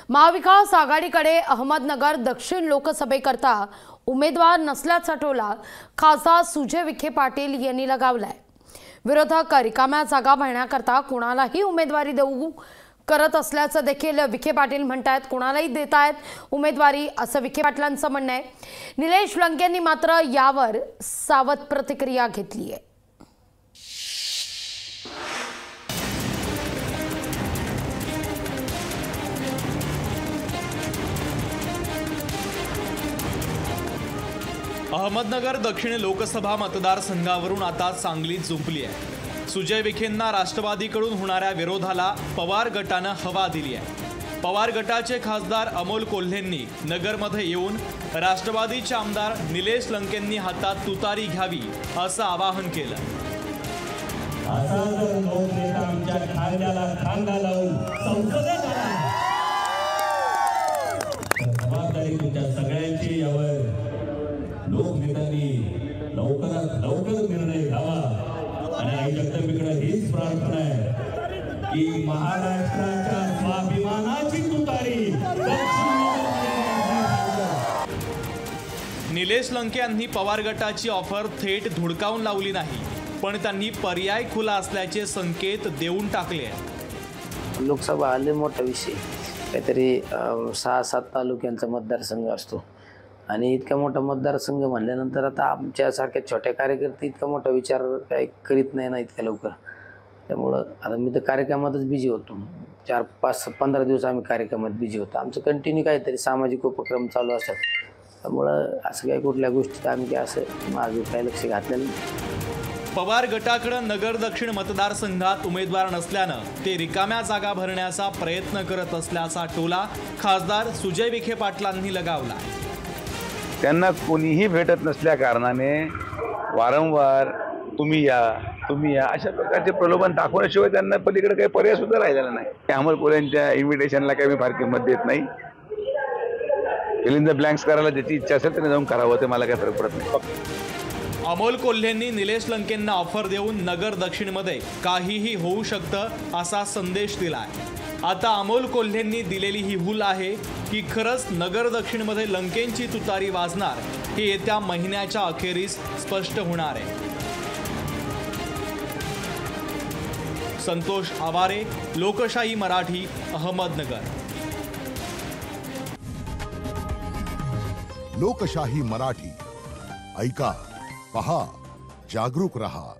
महाविकास आघाडीकडे अहमदनगर दक्षिण लोकसभेकरता उमेदवार नसल्याचा टोला खासदार सुजय विखे पाटील यांनी लगावलाय। विरोधक रिकाम्या जागा भरण्याकरता कोणालाही उमेदवारी देऊ करत असल्याचं देखील विखे पाटील म्हणतात। कोणालाही देतायत उमेदवारी असं विखे पाटलांचं म्हणणं आहे। निलेश लंकेंनी मात्र यावर सावध प्रतिक्रिया घेतली आहे। अहमदनगर दक्षिण लोकसभा मतदारसंघावरून आता सांगली झुंपली आहे। सुजय विखेंना राष्ट्रवादीकडून होणाऱ्या विरोधाला पवार गटानं हवा दिली आहे। पवार गटाचे खासदार अमोल कोल्हेंनी नगरमध्ये येऊन राष्ट्रवादीचे आमदार निलेश लंकेंनी हातात तुतारी घ्यावी असं आवाहन केलं। लोकनेत्यांनी लवकरात लवकर निर्णय घ्यावा आणि आई जगदंबेकडे हीच प्रार्थना आहे की महाराष्ट्राच्या स्वाभिमानाची तुतारी निलेश लंके यांनी पवार गटाची ऑफर थेट धुडकावून लावली नाही, पण त्यांनी पर्याय खुला असल्याचे संकेत देऊन टाकले आहेत। लोकसभा आले मोठा विषय, काहीतरी 6-7 तालुक्यांचा मतदारसंघ असतो आणि इतका मोठा मतदारसंघ म्हणल्यानंतर आता आमच्यासारख्या छोट्या कार्यकर्ते इतका मोठा विचार काही करीत नाही ना इतक्या लवकर। त्यामुळं आता मी तर कार्यक्रमातच बिझी होतो, 4-5-15 दिवस आम्ही कार्यक्रमात बिझी होतो। आमचं कंटिन्यू काहीतरी सामाजिक उपक्रम चालू असतात, त्यामुळं असं काही कुठल्या गोष्टीत आम्ही असं माझं काही लक्ष घातलेलं नाही। पवार गटाकडे नगर दक्षिण मतदारसंघात उमेदवार नसल्यानं ते रिकाम्या जागा भरण्याचा प्रयत्न करत असल्याचा टोला खासदार सुजय विखे पाटलांनी लगावला। त्यांना कोणीही भेटत नसल्या कारणाने वारंवार तुम्ही या अशा प्रकारचे प्रलोभन दाखवण्याशिवाय त्यांना पलीकडे काही पर्याय सुद्धा राहिलेला नाही। अमोल कोल्हेंच्या इन्व्हिटेशनला काही मी फार किंमत देत नाही। फिल इन द ब्लँक्स करायला ज्याची इच्छा असेल त्याने जाऊन करावं, ते मला काही फरक पडत नाही। अमोल कोल्हेंनी निलेश लंकेंना ऑफर देऊन नगर दक्षिणमध्ये काहीही होऊ शकतं असा संदेश दिलाय। आता अमोल कोल्हेंनी दिलेली ही भूल आहे की खरंच नगर दक्षिणमध्ये लंकेंची तुतारी वाजणार हे येत्या महिन्याच्या अखेरीस स्पष्ट होणार आहे। संतोष आवारे, लोकशाही मराठी, अहमदनगर। लोकशाही मराठी ऐका, पहा, जागरूक रहा।